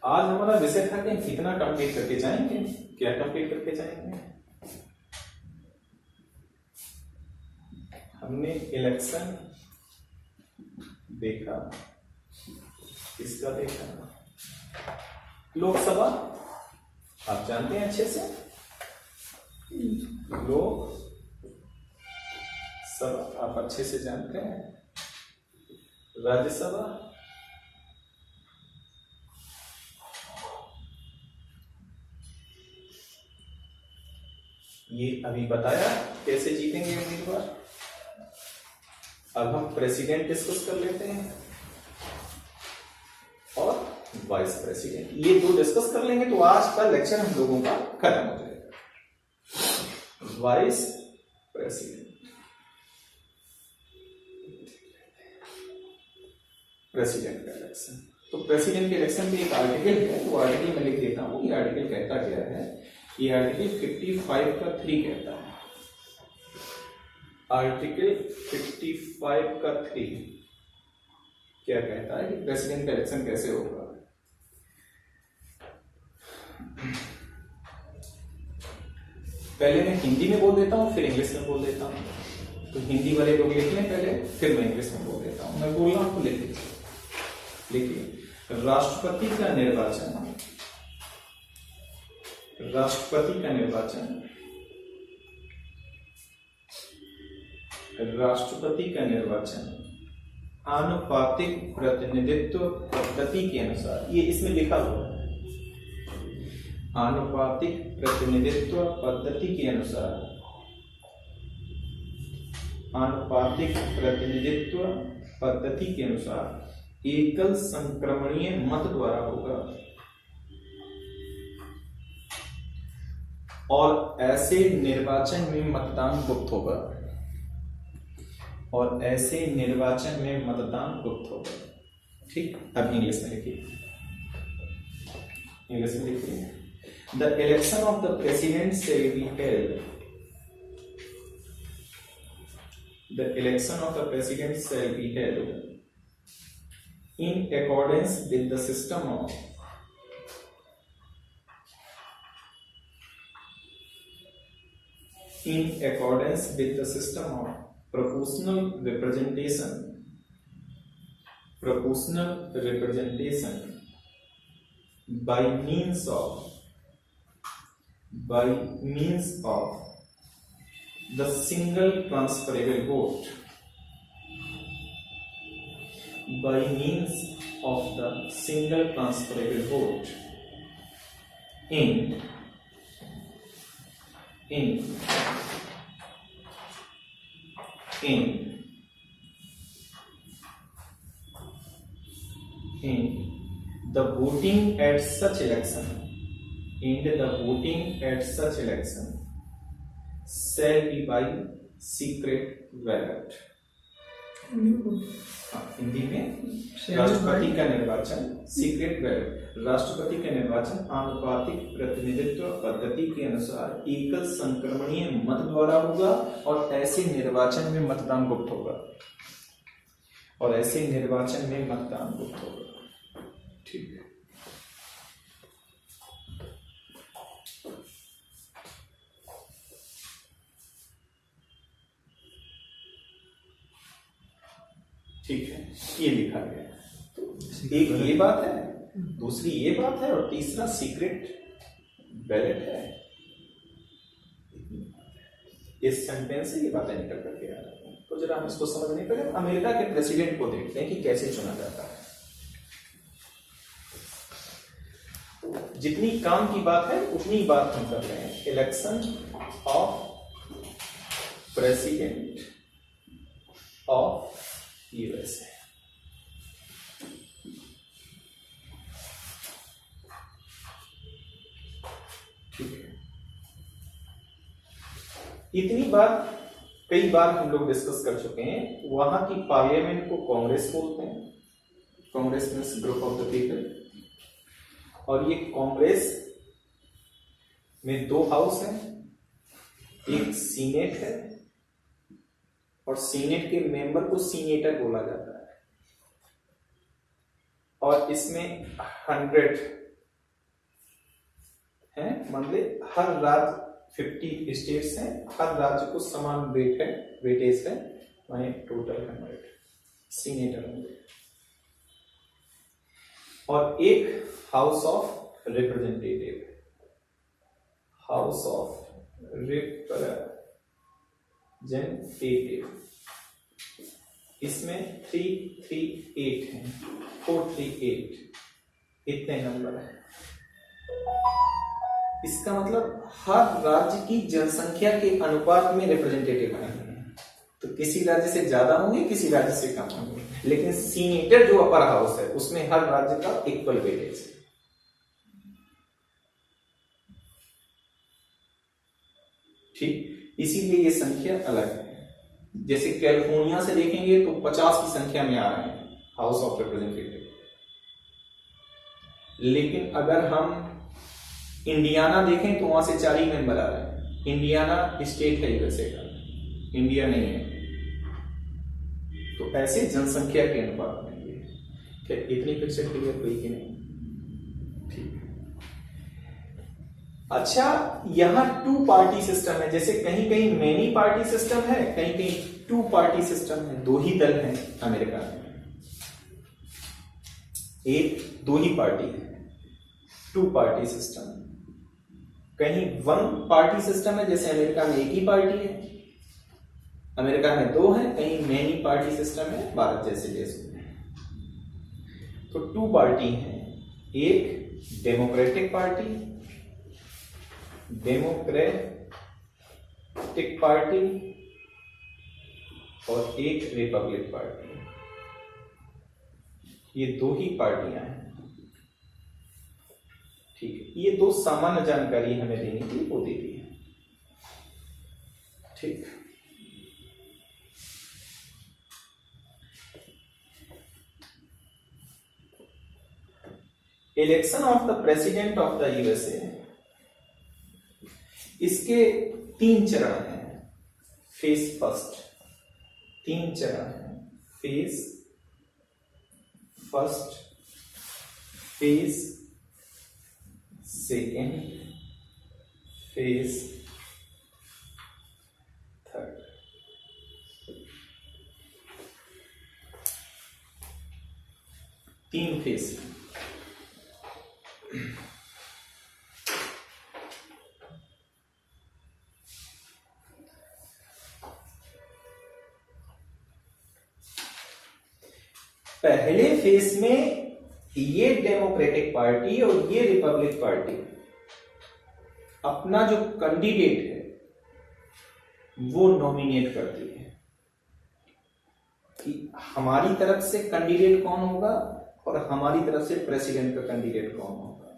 आज हमारा विषय था कि कितना कंप्लीट करके जाएंगे, क्या कंप्लीट करके जाएंगे। हमने इलेक्शन देखा, किसका देखा, लोकसभा, आप जानते हैं अच्छे से, लोकसभा आप अच्छे से जानते हैं, राज्यसभा, ये अभी बताया कैसे जीतेंगे उम्मीदवार। अब हम प्रेसिडेंट डिस्कस कर लेते हैं और वाइस प्रेसिडेंट, ये दो डिस्कस कर लेंगे तो आज का लेक्चर हम लोगों का खत्म हो जाएगा। वाइस प्रेसिडेंट, प्रेसिडेंट का इलेक्शन, तो प्रेसिडेंट के इलेक्शन में एक आर्टिकल है, वो आर्टिकल मैं लिख देता हूं। ये आर्टिकल कहता क्या है, ये आर्टिकल 55 का 3 कहता है। आर्टिकल 55 का 3 क्या कहता है कि प्रेसिडेंट का इलेक्शन कैसे होगा। पहले मैं हिंदी में बोल देता हूं, फिर इंग्लिश में बोल देता हूं, तो हिंदी वाले लोग लिख लें पहले, फिर मैं इंग्लिश में बोल देता हूं। मैं बोल रहा हूं तो लिख लीजिए। लिखिए, राष्ट्रपति का निर्वाचन, राष्ट्रपति का निर्वाचन, राष्ट्रपति का निर्वाचन आनुपातिक प्रतिनिधित्व पद्धति के अनुसार, ये इसमें लिखा हुआ है, आनुपातिक प्रतिनिधित्व पद्धति के अनुसार, आनुपातिक प्रतिनिधित्व पद्धति के अनुसार एकल संक्रमणीय मत द्वारा होगा और ऐसे निर्वाचन में मतदान गुप्त होगा, और ऐसे निर्वाचन में मतदान गुप्त होगा। ठीक, अब इंग्लिश में लिखिए, इंग्लिश में लिखिए। The election of the president shall be held, the election of the president shall be held in accordance with the system of proportional representation, by means of the single transferable vote, by means of the single transferable vote in the voting at such election, shall be by secret ballot। Hindi में, राष्ट्रपति का निर्वाचन secret ballot, राष्ट्रपति का निर्वाचन आनुपातिक प्रतिनिधित्व पद्धति के अनुसार एकल संक्रमणीय मत द्वारा होगा और ऐसे निर्वाचन में मतदान गुप्त होगा, और ऐसे निर्वाचन में मतदान गुप्त होगा। ठीक है, ठीक है, ये लिखा गया है। एक ये बात है, दूसरी ये बात है, और तीसरा सीक्रेट बैलेट है। इस सेंटेंस से ये बातें निकल करके आ रही हैं, तो जरा हम इसको समझने पहले अमेरिका के प्रेसिडेंट को देखते हैं कि कैसे चुना जाता है। जितनी काम की बात है उतनी बात हम कर रहे हैं। Election of president of USA, ठीक है। इतनी बात कई बार हम लोग डिस्कस कर चुके हैं। वहां की पार्लियामेंट को कांग्रेस बोलते हैं, Congress means group of the people, और ये कांग्रेस में 2 हाउस हैं, एक सीनेट है, और सीनेट के मेंबर को सीनेटर बोला जाता है, और इसमें 100 मान ले हर राज्य 50 स्टेट्स हैं, हर राज्य को समान वेट है, वेटेज है, माने टोटल 100 सीनेटर होंगे। और एक house of representative, house of representative, इसमें 338 है, 438 इतने नंबर है। इसका मतलब हर राज्य की जनसंख्या के अनुपात में रिप्रेजेंटेटिव बनाएंगे, तो किसी राज्य से ज्यादा होंगे, किसी राज्य से कम होंगे, लेकिन सीनेटर जो अपर हाउस है उसमें हर राज्य का इक्वल वेटेज है। ठीक, इसीलिए ये संख्या अलग है। जैसे कैलिफोर्निया से देखेंगे तो 50 की संख्या में आ रहे हैं हाउस ऑफ रिप्रेजेंटेटिव, लेकिन अगर हम इंडियाना देखें तो वहां से 4 ही मेंबर आ रहे हैं। इंडियाना स्टेट है यूएसए का, इंडिया नहीं है। तो ऐसे जनसंख्या के अनुपात में ये क्या इतनी पिक्चर क्लियर हुई कि नहीं? ठीक। अच्छा, यहां 2 पार्टी सिस्टम है, जैसे कहीं कहीं मेनी पार्टी सिस्टम है, कहीं कहीं 2 पार्टी सिस्टम है, 2 ही दल हैं अमेरिका में, एक 2 ही पार्टी है, 2 पार्टी सिस्टम। कहीं 1 पार्टी सिस्टम है, जैसे अमेरिका में एक ही पार्टी है, अमेरिका में 2 है, कहीं मेनी पार्टी सिस्टम है भारत जैसे देशों में। तो 2 पार्टी है, एक डेमोक्रेटिक पार्टी, डेमोक्रेटिक पार्टी, और एक रिपब्लिक पार्टी। ये 2 ही पार्टियां हैं। ठीक है, ये 2 सामान्य जानकारी हमें देने की वो दे दी है। ठीक, election of the president of the USA, इसके 3 चरण हैं। फेज फर्स्ट, 3 चरण हैं। Phase first, phase second, phase third. तीन फेज। पहले फेज में ये डेमोक्रेटिक पार्टी और ये रिपब्लिक पार्टी अपना जो कैंडिडेट है वो नॉमिनेट करती है कि हमारी तरफ से कैंडिडेट कौन होगा और हमारी तरफ से प्रेसिडेंट का कैंडिडेट कौन होगा।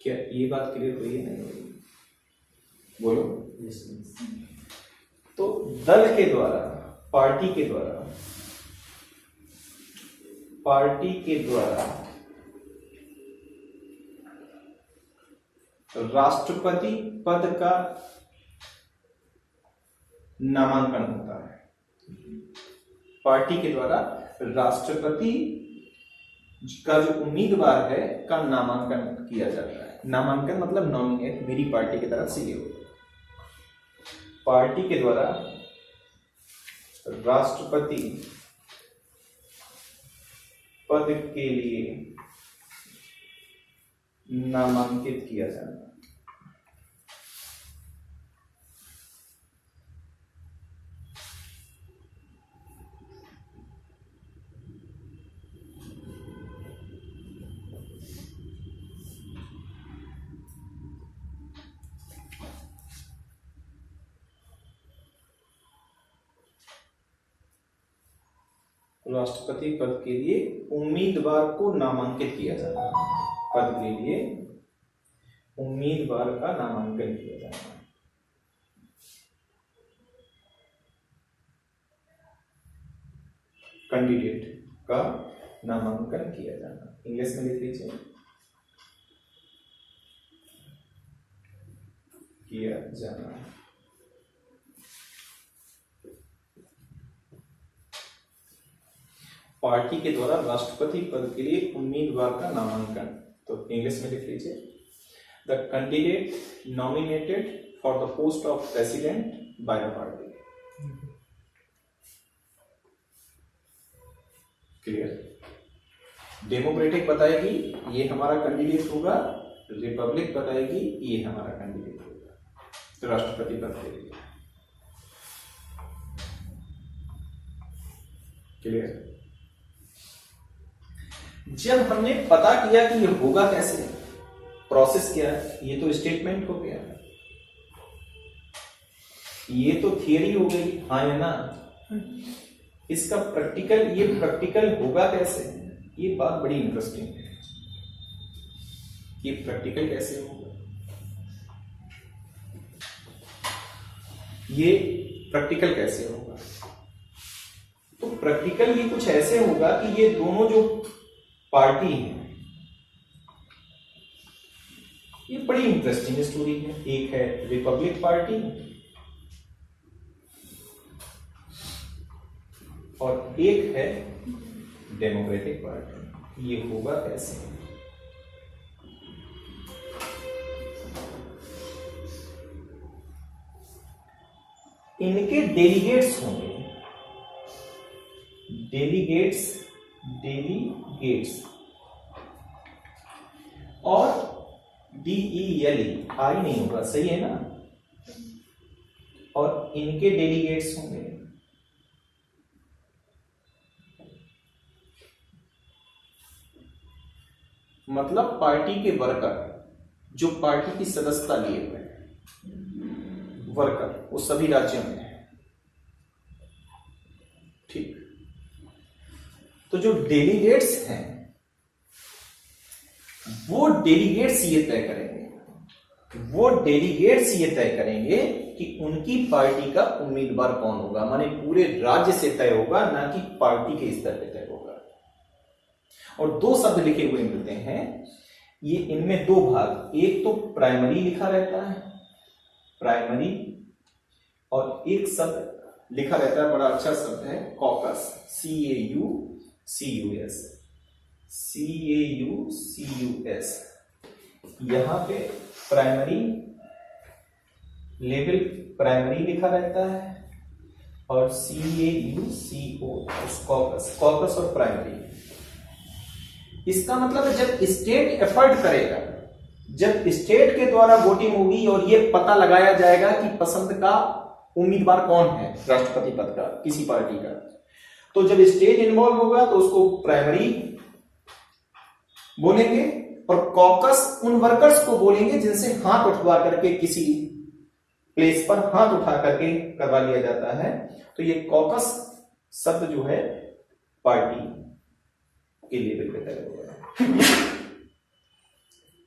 क्या ये बात क्लियर हुई है? नहीं हुई? बोलो। तो दल के द्वारा, पार्टी के द्वारा राष्ट्रपति पद का नामांकन होता है। पार्टी के द्वारा राष्ट्रपति का जो उम्मीदवार है का नामांकन किया जाता है। नामांकन मतलब नॉमिनेट, मेरी पार्टी की तरफ से ये हो। पार्टी के द्वारा राष्ट्रपति पद के लिए नामांकित किया जाना। राष्ट्रपति पद के लिए उम्मीदवार को नामांकित किया जाता है। पद के लिए उम्मीदवार का नामांकन किया जाता है। कैंडिडेट का नामांकन किया जाना। इंग्लिश में लिख लीजिए, किया जाना। पार्टी के द्वारा राष्ट्रपति पद के लिए उम्मीदवार का नामांकन, तो इंग्लिश में लिख लीजिए, the candidate nominated for the post of president by the party. Clear? Democratic बताएगी ये हमारा कैंडिडेट होगा, रिपब्लिक बताएगी ये हमारा कैंडिडेट होगा, तो राष्ट्रपति पद के लिए। क्लियर? जब हमने पता किया कि ये होगा कैसे, प्रोसेस क्या है, ये तो स्टेटमेंट हो गया, ये तो थियरी हो गई, हाँ या ना। इसका प्रैक्टिकल, ये प्रैक्टिकल होगा कैसे, ये बात बड़ी इंटरेस्टिंग है। ये प्रैक्टिकल कैसे होगा, ये प्रैक्टिकल कैसे होगा? तो प्रैक्टिकल ये कुछ ऐसे होगा कि ये दोनों जो पार्टी हैं, ये बड़ी इंटरेस्टिंग स्टोरी है। एक है रिपब्लिक पार्टी और एक है डेमोक्रेटिक पार्टी। ये होगा कैसे? इनके डेलीगेट्स होंगे, डेलीगेट्स और DELE आई नहीं होगा, सही है ना? और इनके डेलीगेट्स होंगे मतलब पार्टी के वर्कर, जो पार्टी की सदस्यता लिए हुए हैं वर्कर, वो सभी राज्यों में है। ठीक, तो जो डेलीगेट्स हैं वो डेलीगेट्स ये तय करेंगे कि उनकी पार्टी का उम्मीदवार कौन होगा, माने पूरे राज्य से तय होगा, ना कि पार्टी के स्तर पे तय होगा। और दो शब्द लिखे हुए मिलते हैं, ये इनमें दो भाग, एक तो प्राइमरी लिखा रहता है, प्राइमरी, और एक शब्द लिखा रहता है, बड़ा अच्छा शब्द है, कॉकस, CAUCUS। यहां पे प्राइमरी लेवल प्राइमरी लिखा रहता है और CAUCOS कॉकस और प्राइमरी। इसका मतलब है जब स्टेट एफर्ट करेगा, जब स्टेट के द्वारा वोटिंग होगी और ये पता लगाया जाएगा कि पसंद का उम्मीदवार कौन है राष्ट्रपति पद का किसी पार्टी का, तो जब स्टेट इन्वॉल्व होगा तो उसको प्राइमरी बोलेंगे और कॉकस उन वर्कर्स को बोलेंगे जिनसे हाथ उठवा करके किसी प्लेस पर हाथ उठा करके करवा लिया जाता है। तो ये कॉकस शब्द जो है पार्टी के लेवल पे तय हो गया।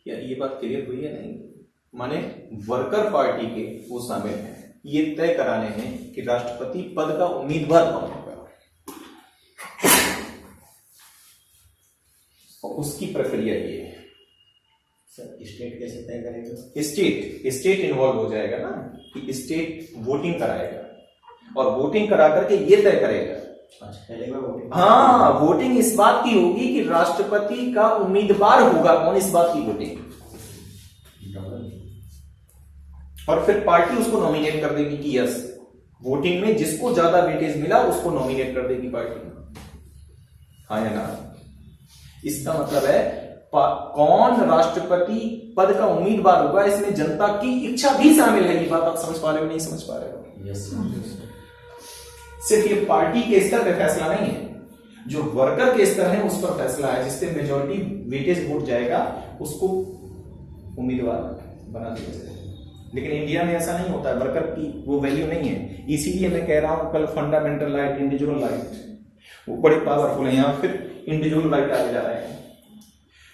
क्या ये बात क्लियर हुई है? नहीं, माने वर्कर पार्टी के वो शामिल हैं, ये तय कराने हैं कि राष्ट्रपति पद का उम्मीदवार कौन होगा और उसकी प्रक्रिया ये है। स्टेट कैसे तय करेगा? स्टेट इन्वॉल्व हो जाएगा ना, कि स्टेट वोटिंग कराएगा और वोटिंग करा करके ये तय करेगा। पहले वोटिंग, हाँ, वोटिंग इस बात की होगी कि राष्ट्रपति का उम्मीदवार होगा कौन, इस बात की वोटिंग, और फिर पार्टी उसको नॉमिनेट कर देगी कि यस, वोटिंग में जिसको ज्यादा वेटेज मिला उसको नॉमिनेट कर देगी पार्टी, हाँ या ना। इसका मतलब है कौन राष्ट्रपति पद का उम्मीदवार होगा, इसमें जनता की इच्छा भी शामिल है। ये बात आप समझ पा रहे हो, नहीं समझ पा रहे हो? यस। सिर्फ ये पार्टी के स्तर पे फैसला नहीं है, जो वर्कर के स्तर है उस पर फैसला है, जिससे मेजॉरिटी वेटेज वोट जाएगा उसको उम्मीदवार बना दिया जाएगा। लेकिन इंडिया में ऐसा नहीं होता है, वर्कर की वो वैल्यू नहीं है। इसीलिए मैं कह रहा हूं कल फंडामेंटल राइट, इंडिविजुअल राइट वो बड़े पावरफुल है, यहां फिर इंडिविजुअल राइट आगे जा रहे हैं।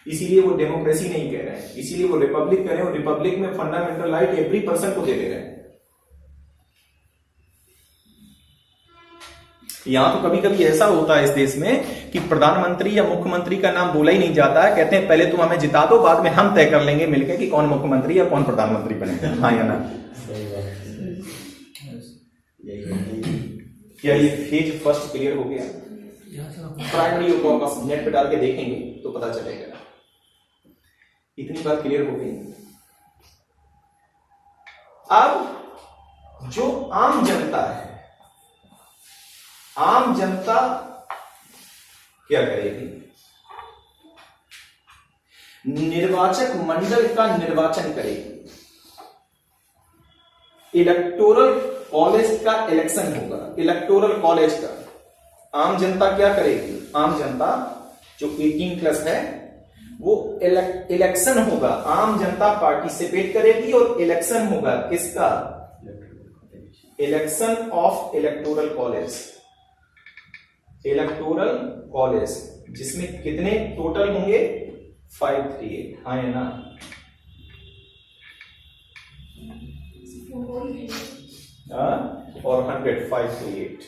इसीलिए वो डेमोक्रेसी नहीं कह रहे हैं, इसीलिए वो रिपब्लिक कह रहे हैं, और रिपब्लिक में फंडामेंटल राइट एवरी पर्सन को दे रहे हैं। यहां तो कभी कभी ऐसा होता है इस देश में कि प्रधानमंत्री या मुख्यमंत्री का नाम बोला ही नहीं जाता है, कहते हैं पहले तुम हमें जिता दो, बाद में हम तय कर लेंगे मिलकर कि कौन मुख्यमंत्री या कौन प्रधानमंत्री बनेगा, हाँ या ना। क्या ये फेज फर्स्ट क्लियर हो गया? प्राइमरी को आप नेट पे डाल के देखेंगे तो पता चलेगा। इतनी बात क्लियर हो गई। अब जो आम जनता है, आम जनता क्या करेगी? निर्वाचक मंडल का निर्वाचन करेगी। इलेक्टोरल कॉलेज का इलेक्शन होगा। इलेक्टोरल कॉलेज का आम जनता क्या करेगी? आम जनता जो 18+ है वो इलेक्शन होगा। आम जनता पार्टिसिपेट करेगी और इलेक्शन होगा किसका? Election of electoral college. Electoral college जिसमें कितने टोटल होंगे? 538। हाँ है ना? और 100, 538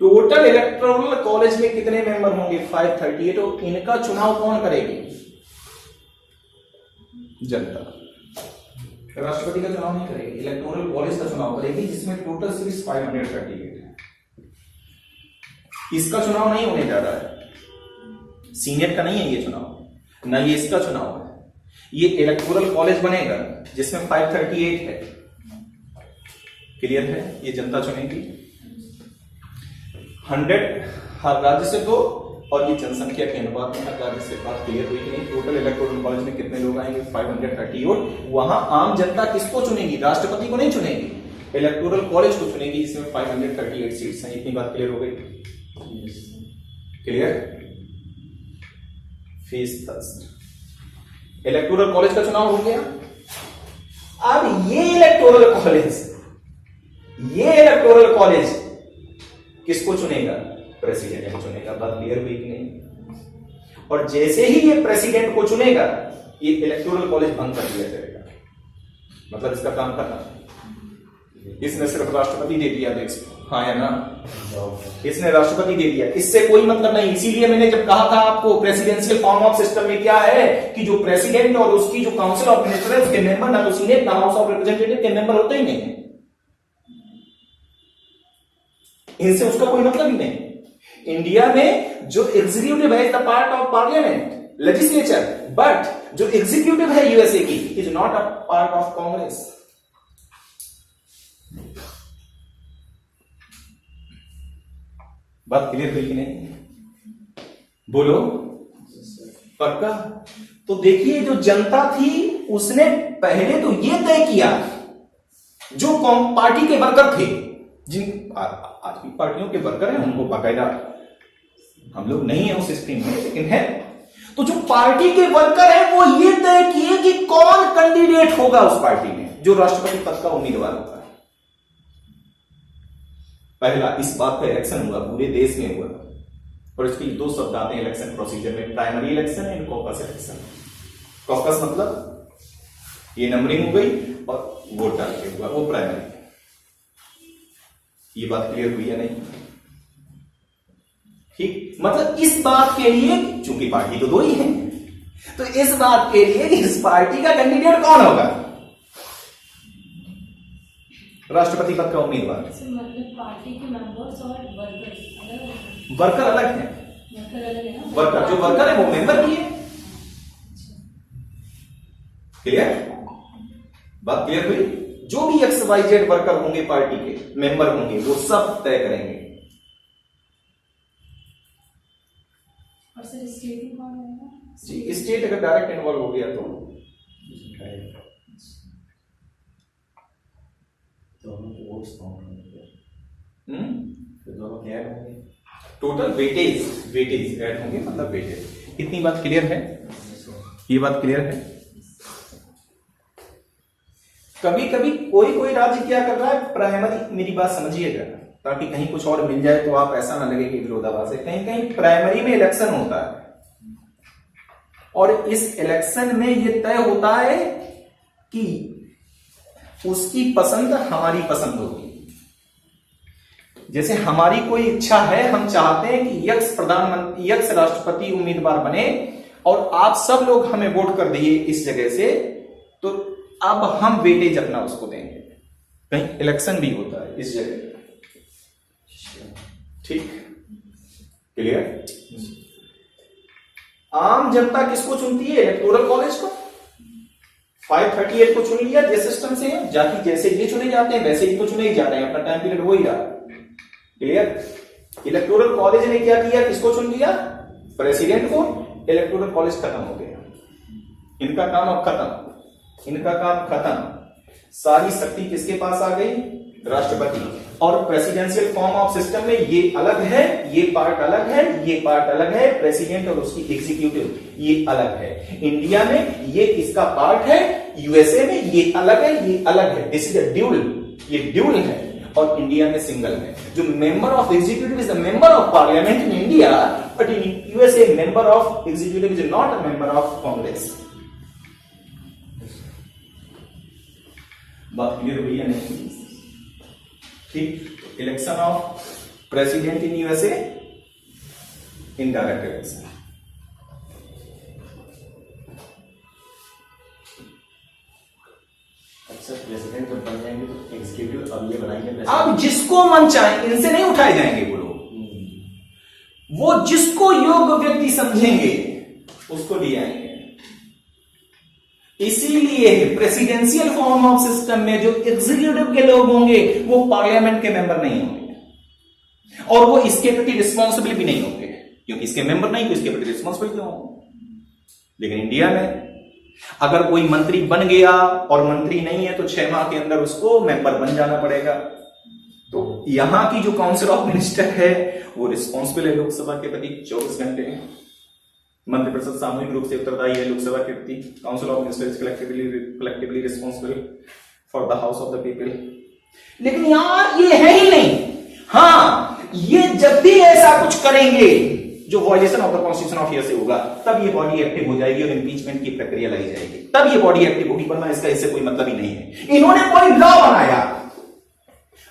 टोटल। इलेक्टोरल कॉलेज में कितने मेंबर होंगे? 538। और इनका चुनाव कौन करेगी? जनता। राष्ट्रपति का चुनाव नहीं करेगी, इलेक्टोरल कॉलेज का चुनाव करेगी, जिसमें टोटल सीट्स 538 है। इसका चुनाव नहीं होने जा रहा है, सीनेट का नहीं है ये चुनाव, ना ये इसका चुनाव है। ये इलेक्टोरल कॉलेज बनेगा जिसमें 538 है। क्लियर है? ये जनता चुनेगी। 100 हर राज्य से 2 और ये जनसंख्या के अनुपात में हर राज्य से। बात क्लियर हुई कि नहीं? टोटल इलेक्टोरल कॉलेज में कितने लोग आएंगे? 538। वहां आम जनता किसको चुनेगी? राष्ट्रपति को नहीं चुनेगी, इलेक्टोरल कॉलेज को चुनेगी, जिसमें 538 सीट्स हैं। इतनी बात क्लियर हो गई? क्लियर? फीस थर्स्ट इलेक्टोरल कॉलेज का चुनाव हो गया। अब ये इलेक्टोरल कॉलेज किसको चुनेगा? प्रेसिडेंट को चुनेगा। बात क्लियर हुई कि नहीं? और जैसे ही ये प्रेसिडेंट को चुनेगा, ये इलेक्टोरल कॉलेज भंग कर दिया जाएगा। मतलब इसका काम करना, इसने सिर्फ राष्ट्रपति दे दिया देश। हाँ या ना? इसने राष्ट्रपति दे दिया, इससे कोई मतलब नहीं। इसीलिए मैंने जब कहा था आपको प्रेसिडेंशियल फॉर्म ऑफ सिस्टम में क्या है कि जो प्रेसिडेंट और उसकी जो काउंसिल ऑफ मिनिस्टर है उसके मेंबर ना तो सीनेट ना हाउस ऑफ रिप्रेजेंटेटिव के मेंबर होते ही नहीं है। इनसे उसका कोई मतलब ही नहीं। इंडिया में जो एग्जीक्यूटिव है is the part of parliament, legislature, but जो एग्जीक्यूटिव है यूएसए की is not a part of Congress. बात क्लियर हुई कि नहीं? बोलो पक्का? तो देखिए जो जनता थी उसने पहले तो ये तय किया, जो पार्टी के वर्कर थे, जिन आज भी पार्टियों के वर्कर हैं उनको बाकायदा, हम लोग नहीं है उस स्ट्रीम में लेकिन है, तो जो पार्टी के वर्कर हैं वो ये तय किए कि कौन कैंडिडेट होगा उस पार्टी में जो राष्ट्रपति पद का उम्मीदवार होगा। पहला इस बात का इलेक्शन हुआ, पूरे देश में हुआ, और इसके 2 शब्द आते हैं इलेक्शन प्रोसीजर में, primary election and caucus election. Caucus मतलब ये नंबरिंग हो गई और वोट डाल के हुआ, वो प्राइमरी। ये बात क्लियर हुई या नहीं? ठीक, मतलब इस बात के लिए, चूंकि पार्टी तो 2 ही है, तो इस बात के लिए इस पार्टी का कैंडिडेट कौन होगा? राष्ट्रपति पद का उम्मीदवार। मतलब पार्टी के मेंबर्स और वर्कर्स वर्कर अलग है। वर्कर अलग है ना? वर्कर जो वर्कर है वो मेंबर भी है। क्लियर? बात क्लियर हुई? जो भी XYZ वर्कर होंगे पार्टी के मेंबर होंगे वो सब तय करेंगे। और सर स्टेट कौन रहेगा? जी, स्टेट अगर डायरेक्ट इन्वॉल्व हो गया तो दोनों के वोट्स काउंट होंगे, तो दोनों के ऐड होंगे, टोटल वेटेज ऐड होंगे, मतलब वेटेज। इतनी बात क्लियर है? ये बात क्लियर है? कभी कभी कोई राज्य क्या कर रहा है, प्राइमरी, मेरी बात समझिएगा ताकि कहीं कुछ और मिल जाए तो आप ऐसा ना लगे कि विरोधाभास है। कहीं कहीं प्राइमरी में इलेक्शन होता है और इस इलेक्शन में यह तय होता है कि उसकी पसंद हमारी पसंद होगी। जैसे हमारी कोई इच्छा है, हम चाहते हैं कि यक्स प्रधानमंत्री, यक्स राष्ट्रपति उम्मीदवार बने और आप सब लोग हमें वोट कर दिए इस जगह से, तो अब हम वेटेज अपना उसको देंगे। कहीं इलेक्शन भी होता है इस जगह। ठीक, क्लियर? आम जनता किसको चुनती है? इलेक्टोरल कॉलेज को। 538 को चुन लिया, जिस सिस्टम से है, जाति जैसे ये चुने जाते हैं वैसे ही तो चुने ही जाते हैं, अपना टाइम पीरियड हो ही रहा। क्लियर? इलेक्टोरल कॉलेज ने क्या किया, किसको चुन लिया, प्रेसिडेंट को। इलेक्टोरल कॉलेज खत्म हो गया, इनका काम अब खत्म, इनका काम खत्म। सारी शक्ति किसके पास आ गई, राष्ट्रपति। और प्रेसिडेंशियल फॉर्म ऑफ सिस्टम में ये अलग है, ये पार्ट अलग है, ये पार्ट अलग है, प्रेसिडेंट और उसकी एग्जीक्यूटिव ये अलग है। इंडिया में ये इसका पार्ट है, यूएसए में ये अलग है, ये अलग है। दिस इज अ ड्यूल, ये ड्यूल है, और इंडिया में सिंगल है। जो member of executive is the member of parliament in India, but in USA member of executive is not a member of Congress. बात क्लियर हुई या नहीं? ठीक। Election of president in USA, indirect election. अच्छा, president जब बन जाएंगे तो एग्जीक्यूटिव अब ये बनाएंगे, अब जिसको मन चाहे, इनसे नहीं उठाए जाएंगे वो लोग, वो जिसको योग्य व्यक्ति समझेंगे उसको ले आएंगे। इसीलिए प्रेसिडेंशियल फॉर्म ऑफ सिस्टम में जो एग्जीक्यूटिव के लोग होंगे वो पार्लियामेंट के मेंबर नहीं होंगे, और वो इसके प्रति रिस्पॉन्सिबल भी नहीं होंगे, क्योंकि इसके मेंबर नहीं तो इसके प्रति रिस्पॉन्सिबल क्यों होंगे। लेकिन इंडिया में अगर कोई मंत्री बन गया और मंत्री नहीं है तो 6 माह के अंदर उसको मेंबर बन जाना पड़ेगा। तो यहां की जो काउंसिल ऑफ मिनिस्टर है वो रिस्पॉन्सिबल है लोकसभा के प्रति 24 घंटे। मंत्रिपरिषद सामूहिक रूप से उत्तरदायी है लोकसभा के प्रति। Council of ministers collectively responsible for the house of the people. लेकिन यहां ये है ही नहीं। हाँ, ये जब भी ऐसा कुछ करेंगे जो violation of the constitution of USA होगा, तब ये बॉडी एक्टिव हो जाएगी और इम्पीचमेंट की प्रक्रिया लाई जाएगी, तब ये बॉडी एक्टिव होगी, वरना इसका इससे कोई मतलब ही नहीं है। इन्होंने कोई लॉ बनाया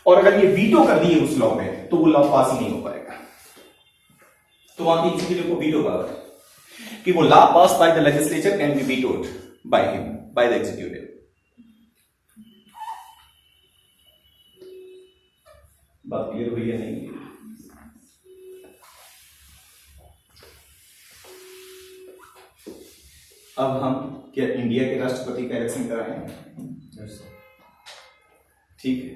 और अगर ये वीटो कर दिए उस लॉ में तो वो लॉ पास ही नहीं हो पाएगा। तो वहां की एग्जीक्यूटिव को वीटो पावर कि वो law pass by the legislature can be vetoed by him, by the executive. बात क्लियर हुई है नहीं? अब हम क्या इंडिया के राष्ट्रपति का इलेक्शन कराएं? ठीक है।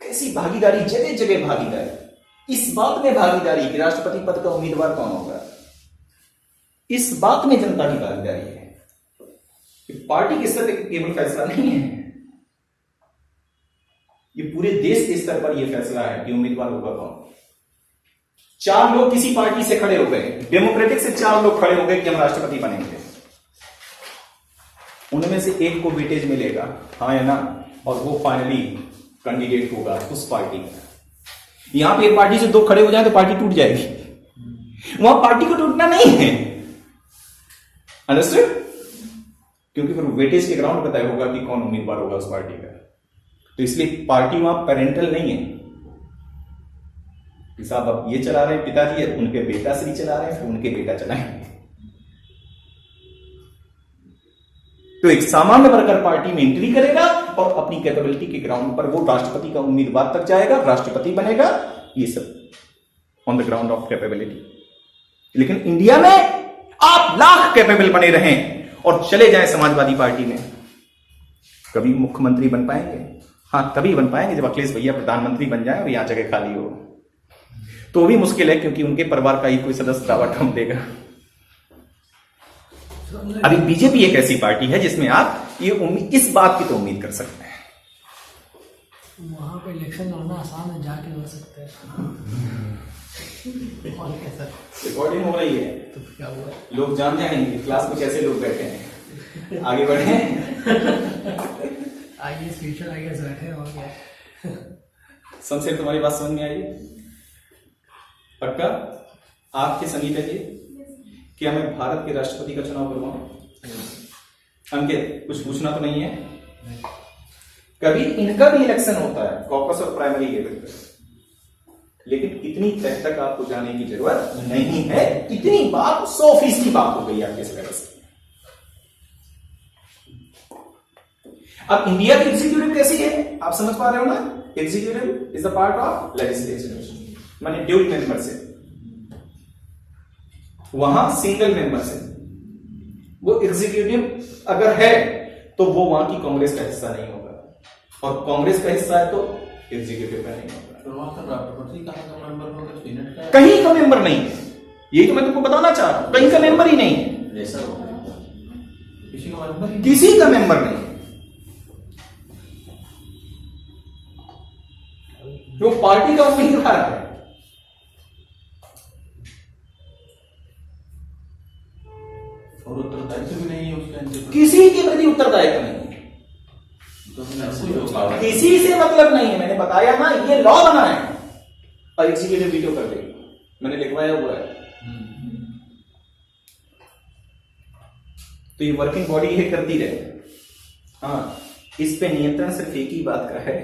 कैसी भागीदारी, जगह जगह भागीदारी। इस बात में भागीदारी कि राष्ट्रपति पद का उम्मीदवार कौन होगा, इस बात में जनता की भागीदारी है। पार्टी के स्तर पर केवल फैसला नहीं है, ये पूरे देश के स्तर पर यह फैसला है कि उम्मीदवार होगा कौन। 4 लोग किसी पार्टी से खड़े हो गए, डेमोक्रेटिक से 4 लोग खड़े हो गए कि हम राष्ट्रपति बनेंगे, उनमें से एक को वेटेज मिलेगा, हाँ या ना, और वो फाइनली कैंडिडेट होगा उस पार्टी का। यहां पे एक पार्टी से 2 खड़े हो जाए तो पार्टी टूट जाएगी, वहां पार्टी को टूटना नहीं है। अंडरस्टैंड? क्योंकि फिर वेटेज के ग्राउंड पता होगा कि कौन उम्मीदवार होगा उस पार्टी का। तो इसलिए पार्टी वहां पेरेंटल नहीं है कि साहब अब ये चला रहे हैं पिताजी, उनके बेटा श्री चला रहे हैं, फिर उनके बेटा चलाएंगे। तो एक सामान्य वर्कर पार्टी में एंट्री करेगा और अपनी कैपेबिलिटी के ग्राउंड पर वो राष्ट्रपति का उम्मीदवार तक जाएगा, राष्ट्रपति बनेगा, ये सब on the ground of capability. लेकिन इंडिया में आप लाख कैपेबल बने रहें और चले जाएं समाजवादी पार्टी में, कभी मुख्यमंत्री बन पाएंगे? हाँ, तभी बन पाएंगे जब अखिलेश भैया प्रधानमंत्री बन जाए और यहां जगह खाली हो, तो भी मुश्किल है क्योंकि उनके परिवार का ही कोई सदस्य दावा ठम देगा। अभी बीजेपी एक ऐसी पार्टी है जिसमें आप ये इस बात की तो उम्मीद कर सकते हैं। वहां पे इलेक्शन लड़ना आसान है, जाके लड़ सकते हैं। और कैसा रिकॉर्डिंग हो रही है तो क्या हुआ, लोग जान जाएंगे क्लास में कैसे लोग बैठे हैं। आगे बढ़े, आईएएस फ्यूचर आईएएस बैठे और क्या। शमशेर तुम्हारी बात समझ में आई? पक्का? आपके संगीत है ये, क्या मैं भारत के राष्ट्रपति का चुनाव करवाऊं? अंकित, कुछ पूछना तो नहीं है? कभी इनका भी इलेक्शन होता है कॉकस और प्राइमरी लेवल पे, लेकिन इतनी तह तक आपको जाने की जरूरत नहीं है। इतनी बात 100% बात हो गई आपके सिलेबस में। अब इंडिया की एग्जीक्यूटिव कैसी है आप समझ पा रहे हो ना? Executive is the part of legislature, माने ड्यूल मेंबर से, वहां सिंगल मेंबर से। वो एग्जीक्यूटिव अगर है तो वो वहां की कांग्रेस का हिस्सा नहीं होगा, और कांग्रेस का हिस्सा है तो एग्जीक्यूटिव में नहीं होगा। तो वहाँ का राष्ट्रपति कहाँ का मेंबर होगा, सीनेट का? कहीं का मेंबर नहीं है, यही तो मैं तुमको बताना चाह रहा हूं, कहीं का मेंबर ही नहीं है, जैसा होगा किसी का मेंबर ही किसी का मेंबर नहीं है। जो पार्टी का उम्मीदवार है, और उत्तरदायित्व भी नहीं है उसका, किसी के प्रति उत्तरदायित्व नहीं है, तो ऐसे ही होगा। किसी से मतलब नहीं है। मैंने बताया ना, ये लॉ बना है और एग्जीक्यूटिव वीटो कर देगा, मैंने लिखवाया हुआ है। तो ये वर्किंग बॉडी ये करती रहे। हाँ, इस पे नियंत्रण सिर्फ एक ही बात का है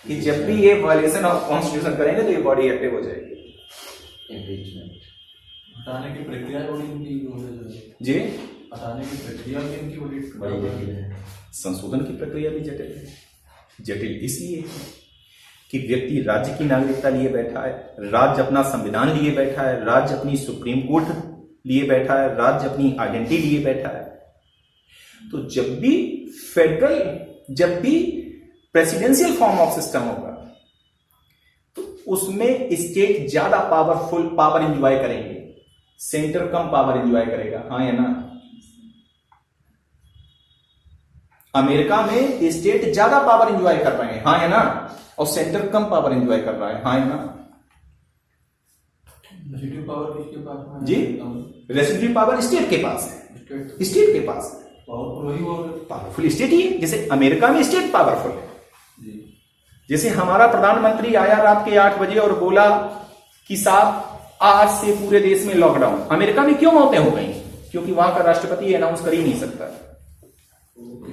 कि जब भी ये वायलेशन ऑफ कॉन्स्टिट्यूशन करेंगे तो ये बॉडी एक्टिव हो जाएगी। हटाने की प्रक्रिया बड़ी इनकी हो जाएगी जी, हटाने की प्रक्रिया भी इनकी बड़ी जटिल है। संशोधन की प्रक्रिया भी जटिल है। जटिल इसलिए है कि व्यक्ति राज्य की नागरिकता लिए बैठा है, राज्य अपना संविधान लिए बैठा है, राज्य अपनी सुप्रीम कोर्ट लिए बैठा है, राज्य अपनी आइडेंटिटी लिए बैठा है। तो जब भी प्रेसिडेंशियल फॉर्म ऑफ सिस्टम होगा तो उसमें स्टेट ज्यादा पावर एंजॉय करेंगे, सेंटर कम पावर एंजॉय करेगा। हाँ या ना? अमेरिका में स्टेट ज्यादा पावर एंजॉय कर रहे हैं, हाँ या ना? और सेंटर कम पावर एंजॉय कर रहा है, हाँ या ना? रेसिड्यू पावर किसके पास है? जी, रेसिड्यू पावर स्टेट के पास है, स्टेट के पास है। पावरफुल वही होगा, पावरफुल स्टेट ही है। जैसे अमेरिका में स्टेट पावरफुल है। जी। जैसे हमारा प्रधानमंत्री आया रात के 8 बजे और बोला कि साहब आज से पूरे देश में लॉकडाउन। अमेरिका में क्यों मौतें हो गई? क्योंकि वहां का राष्ट्रपति अनाउंस कर ही नहीं सकता,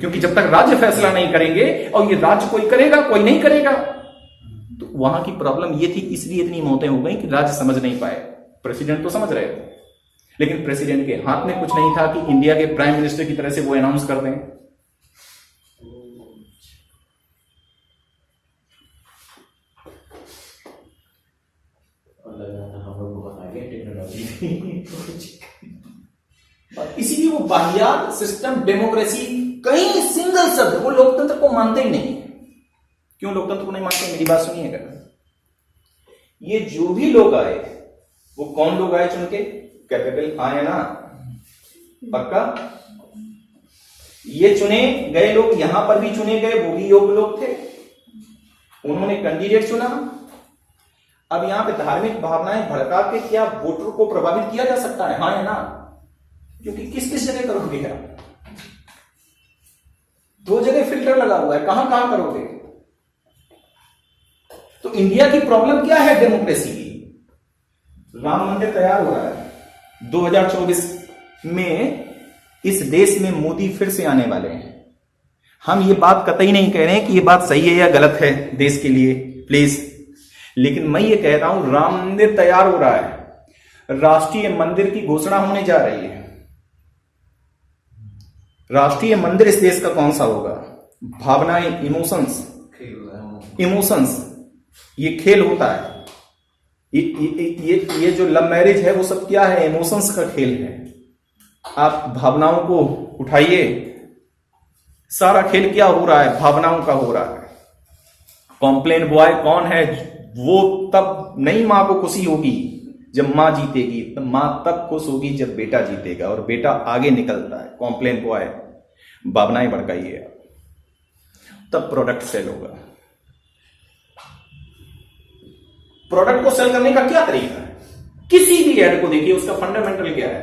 क्योंकि जब तक राज्य फैसला नहीं करेंगे, और ये राज्य कोई करेगा कोई नहीं करेगा, तो वहां की प्रॉब्लम ये थी, इसलिए इतनी मौतें हो गई कि राज्य समझ नहीं पाए। प्रेसिडेंट तो समझ रहे थे, लेकिन प्रेसिडेंट के हाथ में कुछ नहीं था कि इंडिया के प्राइम मिनिस्टर की तरह से वो अनाउंस कर दें। और लग रहा था हम लोग बहुत आगे टेक्नोलॉजी इसीलिए वो बाह्यात सिस्टम डेमोक्रेसी कहीं सिंगल शब्द, वो लोकतंत्र को मानते ही नहीं। क्यों लोकतंत्र को नहीं मानते? मेरी बात सुनिएगा। ये जो भी लोग आए, वो कौन लोग आए चुन के? कैपिटल, हाँ या ना? पक्का? ये चुने गए लोग, यहां पर भी चुने गए, वो भी योग्य लोग थे, उन्होंने कैंडिडेट चुना। अब यहां पे धार्मिक भावनाएं भड़का के क्या वोटर को प्रभावित किया जा सकता है? हाँ या ना? क्योंकि किस किस जगह करोगे आप? 2 जगह फिल्टर लगा हुआ है, कहां कहां करोगे? तो इंडिया की प्रॉब्लम क्या है डेमोक्रेसी की? राम मंदिर तैयार हो रहा है, 2024 में इस देश में मोदी फिर से आने वाले हैं। हम ये बात कतई नहीं कह रहे हैं कि ये बात सही है या गलत है देश के लिए, प्लीज, लेकिन मैं ये कह रहा हूं राम मंदिर तैयार हो रहा है, राष्ट्रीय मंदिर की घोषणा होने जा रही है। राष्ट्रीय मंदिर इस देश का कौन सा होगा? भावनाएं, इमोशंस, ये खेल होता है। ये जो लव मैरिज है वो सब क्या है? इमोशंस का खेल है। आप भावनाओं को उठाइए, सारा खेल क्या हो रहा है? भावनाओं का हो रहा है। कॉम्प्लेन बॉय कौन है? वो तब नहीं मां को खुशी होगी जब मां जीतेगी, तो मां तब खुश होगी जब बेटा जीतेगा, और बेटा आगे निकलता है। कॉम्प्लेन बॉय, भावनाएं भड़काइए, तब प्रोडक्ट सेल होगा। प्रोडक्ट को सेल करने का क्या तरीका है? किसी भी एड को देखिए, उसका फंडामेंटल क्या है?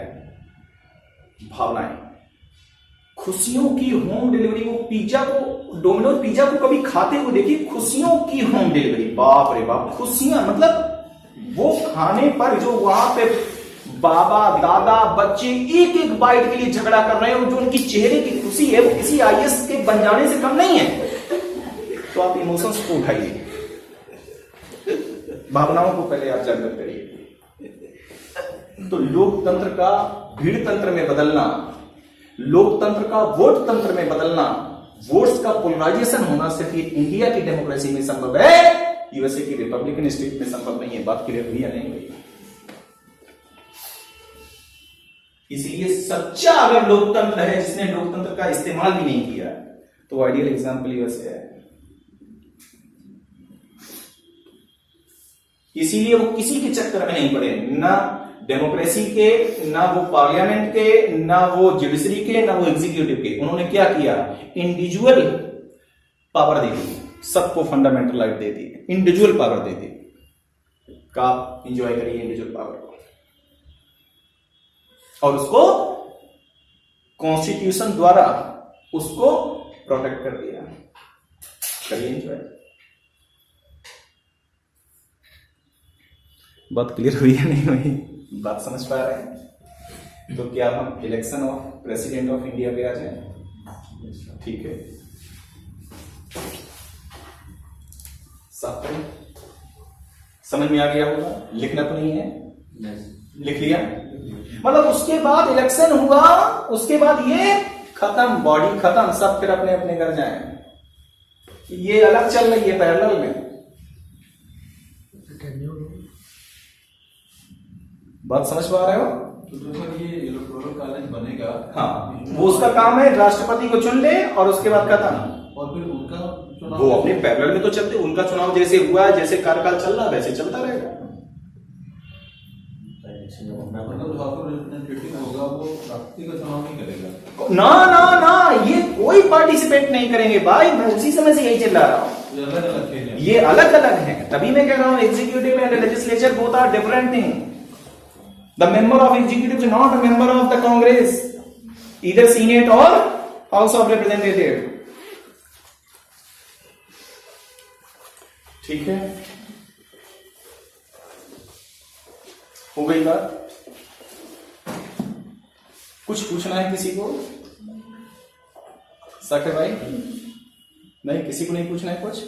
भावनाएं। खुशियों की होम डिलीवरी। वो पिज्जा को, डोमिनोज पिज्जा को कभी खाते हुए देखिए, खुशियों की होम डिलीवरी। बाप रे बाप, खुशियां, मतलब वो खाने पर जो वहां पे बाबा दादा बच्चे एक एक बाइट के लिए झगड़ा कर रहे हैं, और जो उनकी चेहरे की खुशी है वो किसी आईएएस के बन जाने से कम नहीं है। तो आप इमोशंस को उठाइए, भावनाओं को पहले आप जागृत करिए। तो लोकतंत्र का भीड़ तंत्र में बदलना, लोकतंत्र का वोट तंत्र में बदलना, वोट्स का पोलराइजेशन होना सिर्फ ये इंडिया की डेमोक्रेसी में संभव है, यूएसए की रिपब्लिकन स्टेट में संभव नहीं है। बात क्लियर हुई या नहीं हुई? इसलिए सच्चा अगर लोकतंत्र है जिसने लोकतंत्र का इस्तेमाल भी नहीं किया, तो आइडियल एग्जाम्पल यूएसए है। इसीलिए वो किसी के चक्कर में नहीं पड़े, ना डेमोक्रेसी के, ना वो पार्लियामेंट के, ना वो जुडिशरी के, ना वो एग्जीक्यूटिव के। उन्होंने क्या किया, इंडिविजुअल पावर दे दी, सबको फंडामेंटल राइट दे दी, इंडिविजुअल पावर दे दी। का एंजॉय करिए इंडिविजुअल पावर को, और उसको कॉन्स्टिट्यूशन द्वारा उसको प्रोटेक्ट कर दिया। करिए एंजॉय। बात क्लियर हुई है नहीं हुई? बात समझ पा रहे हैं? तो क्या हम election of president of India पे आ जाए? ठीक है, साफ करें। समझ में आ गया होगा? लिखना तो नहीं है? लिख लिया। मतलब उसके बाद इलेक्शन हुआ, उसके बाद ये खत्म, बॉडी खत्म, सब फिर अपने अपने घर जाए। ये अलग चल रही है पैरेलल में। बात समझ पा रहे हो? तो जो सर ये इलेक्टोरल कॉलेज बनेगा, हाँ, वो उसका काम है राष्ट्रपति को चुन ले और उसके बाद खत्म। और फिर उनका चुनाव वो अपने पैरेलल में तो चलते, उनका चुनाव जैसे हुआ है, जैसे कार्यकाल चल रहा है वैसे चलता रहेगा। मतलब जो हाउस ऑफ रिप्रेजेंटेटिव होगा वो राष्ट्रपति का चुनाव नहीं करेगा। ना ना ना, ये कोई पार्टिसिपेट नहीं करेंगे भाई, मैं उसी समय से यही चिल्ला रहा हूं। ये अलग अलग खेल है। ये अलग अलग है, तभी मैं कह रहा हूं executive and legislature both are different thing. The member of executive is not a member of the Congress, either Senate or House of Representatives. ठीक है, हो गई बात? कुछ पूछना है किसी को? साकिर भाई, नहीं, किसी को नहीं पूछना है कुछ?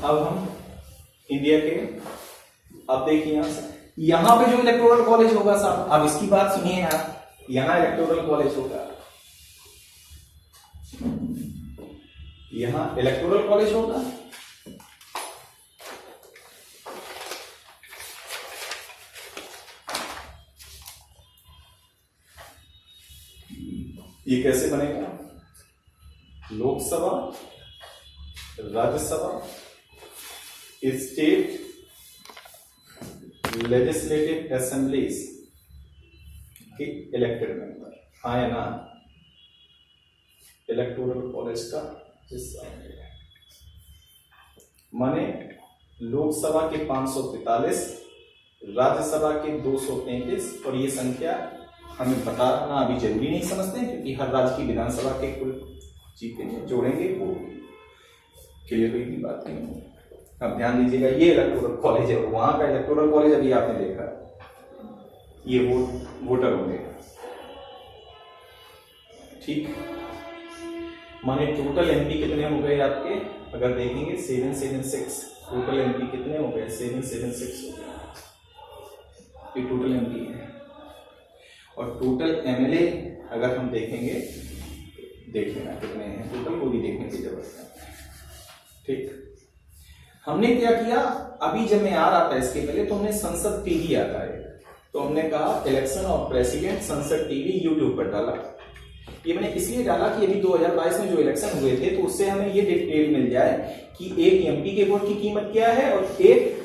अब हम इंडिया के, अब देखिए यहां पे जो इलेक्टोरल कॉलेज होगा साहब, अब इसकी बात सुनिए आप, यहां इलेक्टोरल कॉलेज होगा, यहां इलेक्टोरल कॉलेज होगा, ये कैसे बनेगा? Lok Sabha, Rajya Sabha, state legislative assemblies के इलेक्टेड मेंबर, हाँ या ना? इलेक्टोरल कॉलेज का हिस्सा है। माने लोकसभा के 543, राज्यसभा के 233, और ये संख्या हमें बताना अभी जरूरी नहीं समझते हैं, क्योंकि हर राज्य की विधानसभा के कुल जीतेंगे, जोड़ेंगे, वो क्लियर हुई की बात नहीं है। अब ध्यान दीजिएगा, ये इलेक्टोरल कॉलेज है, वहां का इलेक्टोरल कॉलेज अभी आपने देखा, ये वोटर होंगे, ठीक। माने टोटल एमपी कितने हो गए आपके? अगर देखेंगे 776, टोटल एमपी कितने हो गए? 776 हो गए, ये टोटल एमपी है। और टोटल एमएलए अगर हम देखेंगे, देख लेना कितने हैं टोटल, को भी देखने की जरूरत है, ठीक। हमने क्या किया, अभी जब मैं आ रहा था इसके पहले, तो हमने संसद टीवी आता है, तो हमने कहा इलेक्शन ऑफ प्रेसिडेंट संसद टीवी यूट्यूब पर डाला। ये मैंने इसलिए डाला कि अभी 2022 में जो इलेक्शन हुए थे, तो उससे हमें ये डिटेल मिल जाए कि एक एमपी के वोट की कीमत क्या है और एक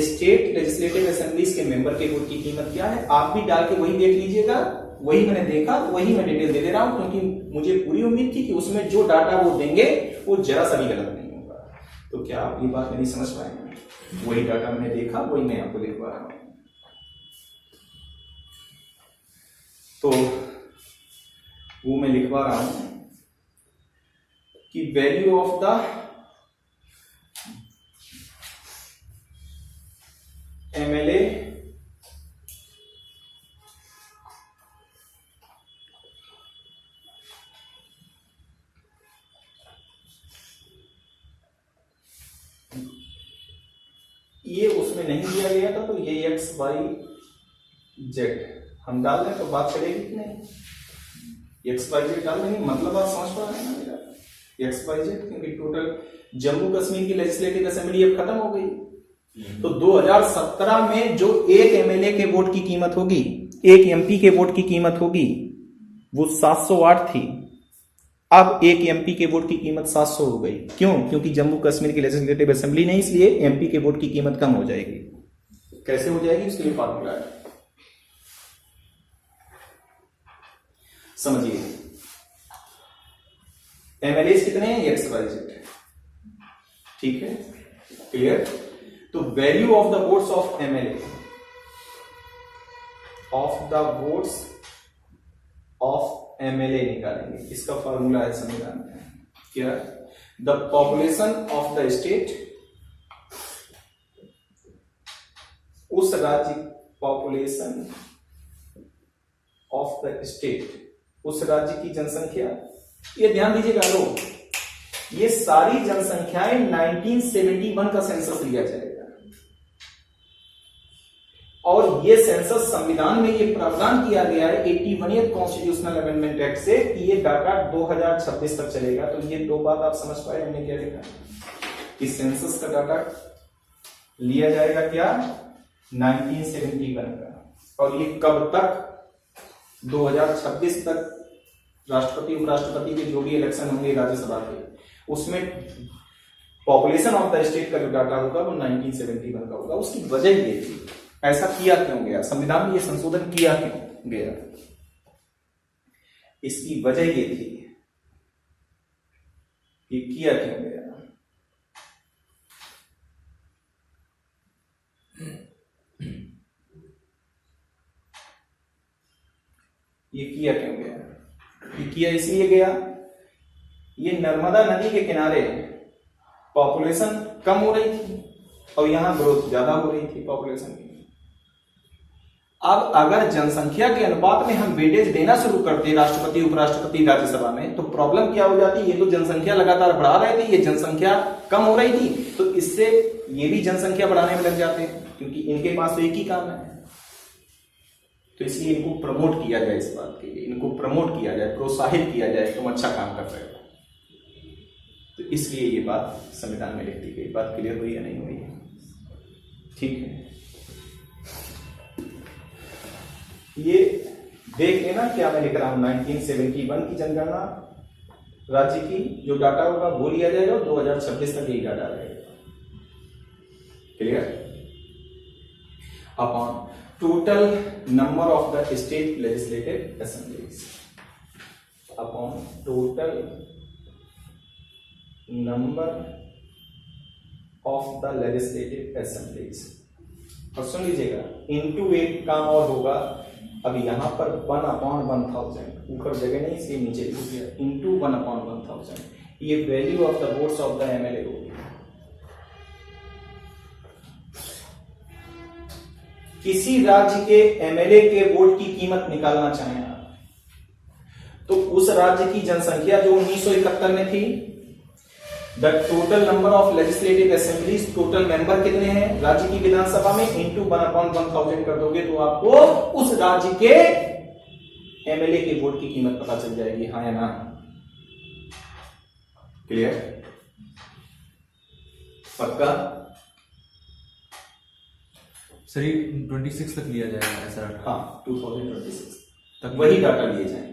स्टेट लेजिस्लेटिव असेंबलीज के मेंबर के वोट की कीमत क्या है। आप भी डाल के वही देख लीजिएगा, वही मैंने देखा, वही मैं डिटेल दे रहा हूं, क्योंकि मुझे पूरी उम्मीद थी कि उसमें जो डाटा वो देंगे वो जरा सा भी गलत नहीं होगा। तो क्या आप ये बात नहीं समझ पाएंगे? वही डाटा मैंने देखा, वही मैं आपको लिखवा रहा हूं। तो वो मैं लिखवा रहा हूं कि वैल्यू ऑफ द एमएलए उसमें नहीं दिया गया था, तो ये एक्स वाई जेड हम डाल दें तो बात चलेगी कि नहीं? एक्स वाई जेड डाल देंगे, मतलब आप समझ पा रहे हैं ना मेरा? एक्स वाई जेड, क्योंकि टोटल जम्मू कश्मीर की लेजिस्लेटिव असेंबली अब खत्म हो गई। तो 2017 में जो एक एमएलए के वोट की कीमत होगी, एक एमपी के वोट की कीमत होगी, वो 708 थी। अब एक एमपी के वोट की कीमत 700 हो गई। क्यों? क्योंकि जम्मू कश्मीर की लेजिस्लेटिव असेंबली नहीं, इसलिए एमपी के वोट की कीमत कम हो जाएगी। कैसे हो जाएगी उसके लिए फॉर्मूला है, समझिए। एमएलए कितने हैं? एक्स वाई जेड, ठीक है, क्लियर। तो value of the votes of MLA, of the votes of MLA निकालेंगे। इसका फॉर्मूला है संविधान में, क्या? The population of the state, उस राज्य, पॉपुलेशन ऑफ द स्टेट, उस राज्य की जनसंख्या। ये ध्यान दीजिएगा लोग, ये सारी जनसंख्याएं 1971 का सेंसस लिया जाएगा, और ये सेंसस संविधान में ये प्रावधान किया गया है 81th कॉन्स्टिट्यूशनल अमेंडमेंट एक्ट से कि ये डाटा 2026 तक चलेगा। तो ये दो बात आप समझ पाए हमने क्या लिखा कि सेंसस का डाटा लिया जाएगा क्या? 1971 का, और ये कब तक? 2026 तक राष्ट्रपति उपराष्ट्रपति के जो भी इलेक्शन होंगे राज्यसभा के, उसमें पॉपुलेशन ऑफ द स्टेट का जो डाटा होगा वो 1971 का होगा। उसकी वजह ये थी, ऐसा किया क्यों गया, संविधान में ये संशोधन किया क्यों गया, इसकी वजह ये थी, ये किया क्यों गया। ये किया क्यों गया? ये किया इसलिए गया, ये नर्मदा नदी के किनारे पॉपुलेशन कम हो रही थी और यहां ग्रोथ ज्यादा हो रही थी पॉपुलेशन की। अब अगर जनसंख्या के अनुपात में हम वेटेज देना शुरू करते राष्ट्रपति उपराष्ट्रपति राज्यसभा में, तो प्रॉब्लम क्या हो जाती? ये तो जनसंख्या लगातार बढ़ा रहे थे, ये जनसंख्या कम हो रही थी, तो इससे ये भी जनसंख्या बढ़ाने में लग जाते हैं, क्योंकि इनके पास तो एक ही काम है। तो इसलिए इनको प्रमोट किया जाए, इस बात के लिए इनको प्रमोट किया जाए, प्रोत्साहित किया जाए, तुम अच्छा काम कर रहे हो। तो इसलिए ये बात संविधान में लिख दी गई। बात क्लियर हुई या नहीं हुई? ठीक है, ये देख लेना क्या मैं लिख रहा हूं। 1971 की जनगणना राज्य की जो डाटा होगा वो लिया जाएगा, 2026 तक यही डाटा रहेगा। Clear? Upon total number of the state legislative assemblies, upon total number of the legislative assemblies. और सुन लीजिएगा, इनटू एक काम और होगा। अब यहां पर 1/1000, ऊपर जगह नहीं इसलिए नीचे लिख दिया, इनटू 1/1000। ये value of the votes of the MLA होगी। किसी राज्य के एमएलए के वोट की कीमत निकालना चाहें आप, तो उस राज्य की जनसंख्या जो 1971 में थी, the total number of legislative assemblies, total member कितने हैं राज्य की विधानसभा में, इंटू 1/1000 कर दोगे तो आपको उस राज्य के एमएलए के वोट की कीमत पता चल जाएगी। हाँ या ना? क्लियर? पक्का? सर ये 26 तक लिया जाएगा ऐसा? हाँ, 2026 तक वही डाटा लिए जाएंगे।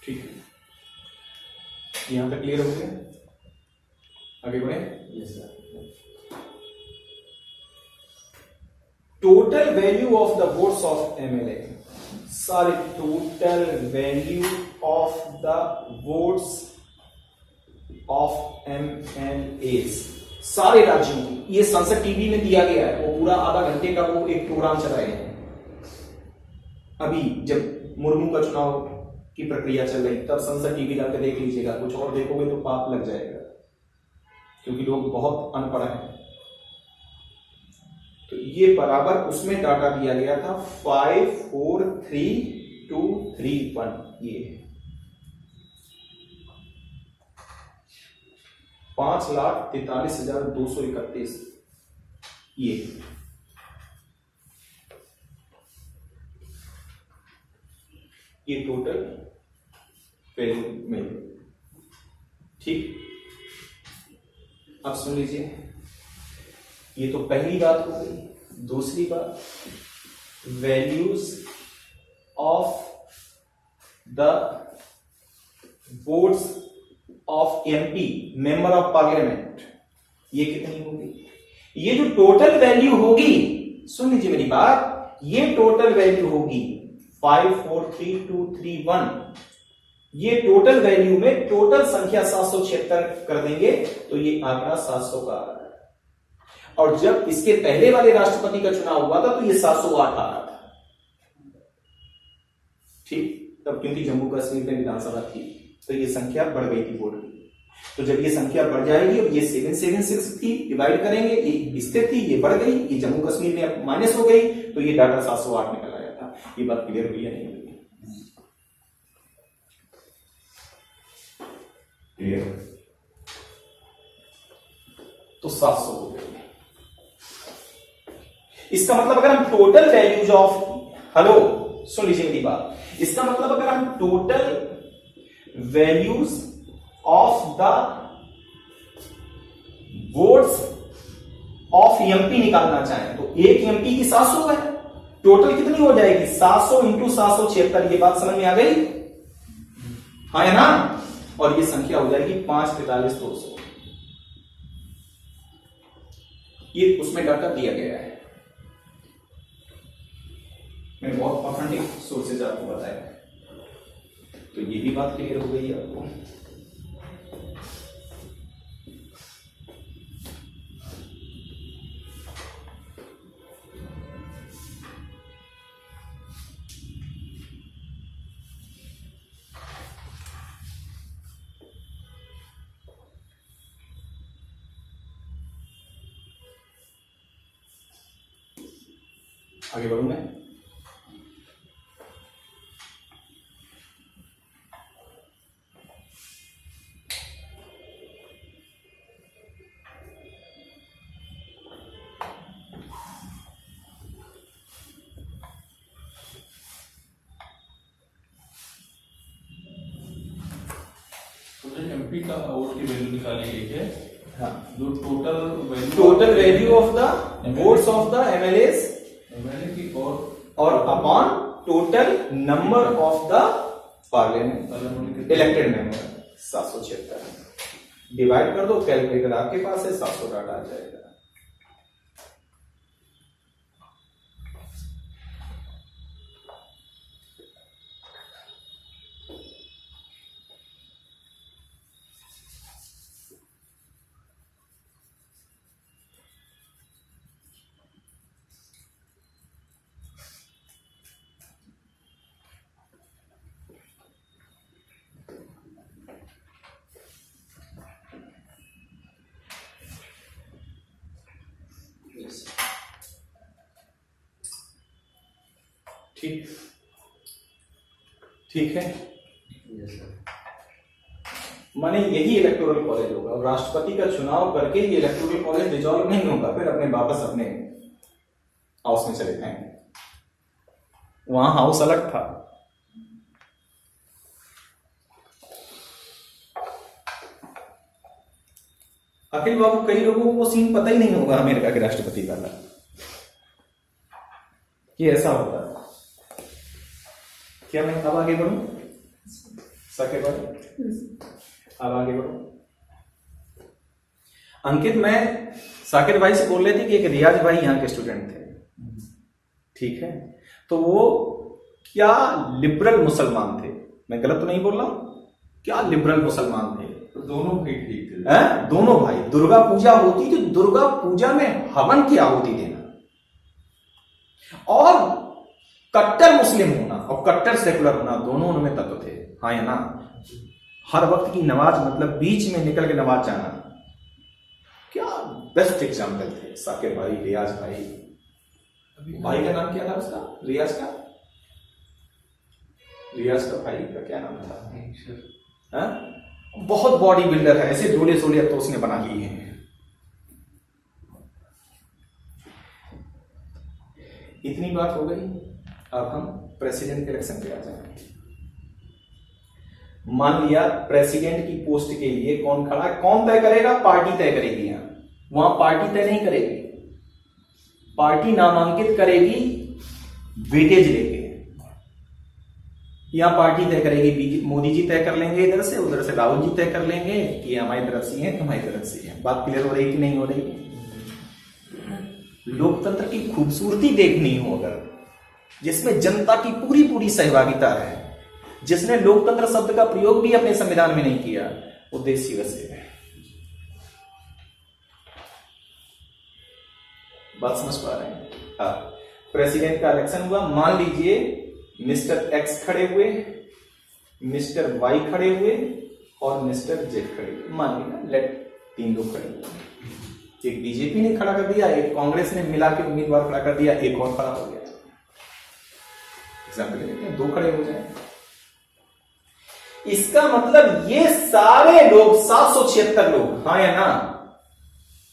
ठीक है, यहां तक क्लियर हो गया? आगे बढ़े? Yes sir. Total value of the votes of MLA, sorry, total value of the votes of MLAs सारे राज्यों की। ये संसद टीवी में दिया गया है, वो पूरा आधा घंटे का वो एक प्रोग्राम चलाए हैं। अभी जब मुर्मू का चुनाव की प्रक्रिया चल रही तब संसद टीवी जाकर देख लीजिएगा, कुछ और देखोगे तो पाप लग जाएगा, क्योंकि लोग बहुत अनपढ़ हैं। तो ये बराबर उसमें डाटा दिया गया था 5, 4, 3, 2, 3, 1। ये 5,43,231 ये टोटल वैल्यू में। ठीक, अब सुन लीजिए, ये तो पहली बात हो गई। दूसरी बात, values of the votes of MP member of parliament, ये कितनी होगी? ये जो टोटल वैल्यू होगी, सुन लीजिए मेरी बात, ये टोटल वैल्यू होगी 5, 4, 3, 2, 3, 1। ये टोटल वैल्यू में टोटल संख्या 776 कर देंगे तो ये आंकड़ा 700 का आ रहा है। और जब इसके पहले वाले राष्ट्रपति का चुनाव हुआ था तो ये 708 आ रहा था। ठीक, तब क्योंकि जम्मू कश्मीर में विधानसभा थी तो ये संख्या बढ़ गई थी वोट की। तो जब ये संख्या बढ़ जाएगी, और ये 776 थी, डिवाइड करेंगे, ये स्थिर थी, ये बढ़ गई, ये जम्मू कश्मीर में माइनस हो गई, तो ये डाटा 708 निकल आया था। ये बात क्लियर हुई है नहीं हुई? क्लियर? तो 700 हो गई। इसका मतलब अगर हम टोटल वैल्यूज ऑफ, हेलो सुन लीजिए मेरी बात, इसका मतलब अगर हम total values of the votes of MP निकालना चाहें तो एक एमपी की 700 है, टोटल कितनी हो जाएगी? 700 इंटू 776। ये बात समझ में आ गई? हाँ है ना? और ये संख्या हो जाएगी 5,43,200। ये उसमें डाटा दिया गया है, मैंने बहुत ऑथेंटिक सोर्सेज आपको बताया। तो ये भी बात क्लियर हो गई है आपको। आगे बढ़ूं मैं? एमपी का वोट की वैल्यू निकाली गई है। हाँ, जो total value of the votes of the MLAs MLA की और upon total number of the parliament elected member 776 divide कर दो, कैलकुलेटर आपके पास है, 700 डाटा आ जाएगा। ठीक ठीक है, माने यही इलेक्टोरल कॉलेज होगा और राष्ट्रपति का चुनाव करके ये इलेक्टोरल कॉलेज डिसॉल्व नहीं होगा, फिर अपने वापस अपने हाउस में चले जाएंगे। वहां हाउस अलग था। अखिल बाबू, कई लोगों को वो सीन पता ही नहीं होगा अमेरिका के राष्ट्रपति वाला, ये ऐसा होता है। क्या मैं अब आगे बढ़ूं? साकिब भाई अब आगे बढ़ूं। अंकित, मैं साकिब भाई से बोल रहे थे कि एक रियाज भाई यहाँ के स्टूडेंट थे, ठीक है? तो वो क्या लिबरल मुसलमान थे, मैं गलत तो नहीं बोल रहा हूं? क्या लिबरल मुसलमान थे, तो दोनों भाई ठीक थे। हैं? दोनों भाई। दुर्गा पूजा होती तो दुर्गा पूजा में हवन की आहुति देना, और कट्टर मुस्लिम होना और कट्टर सेकुलर होना, दोनों उनमें तत्व थे। हाँ या ना? हर वक्त की नमाज मतलब बीच में निकल के नमाज जाना। क्या बेस्ट एग्जाम्पल थे साकिब भाई, रियाज भाई। भाई का नाम क्या था उसका? रियाज का? रियाज का भाई का क्या नाम था? हाँ? बहुत बॉडी बिल्डर है, ऐसे जोड़े सोले अब तो उसने बना लिए हैं। इतनी बात हो गई। अब हम प्रेसिडेंट के इलेक्शन पे आ जाएंगे। मान लिया प्रेसिडेंट की पोस्ट के लिए कौन खड़ा है? कौन तय करेगा? पार्टी तय करेगी। यहां वहां पार्टी तय नहीं करेगी, पार्टी नामांकित करेगी वेटेज लेके। यहां पार्टी तय करेगी, मोदी जी तय कर लेंगे इधर से, उधर से राहुल जी तय कर लेंगे कि हमारी तरफ से है, तुम्हारी तरफ से है। बात क्लियर हो रही कि नहीं हो रही? लोकतंत्र की खूबसूरती देखनी हो अगर, जिसमें जनता की पूरी पूरी सहभागिता है, जिसने लोकतंत्र शब्द का प्रयोग भी अपने संविधान में नहीं किया, वो देश वैसे है। बात समझ पा रहे हैं? हाँ, प्रेसिडेंट का इलेक्शन हुआ। मान लीजिए मिस्टर एक्स खड़े हुए, मिस्टर वाई खड़े हुए और मिस्टर जेड खड़े हुए। मान लिया लेट 3 लोग खड़े हुए। एक बीजेपी ने खड़ा कर दिया, एक कांग्रेस ने मिला के उम्मीदवार खड़ा कर दिया, एक और खड़ा हो गया। एग्जाम्पल लेते हैं, 2 खड़े हो जाए। इसका मतलब ये सारे लोग 776 लोग, हाँ या ना?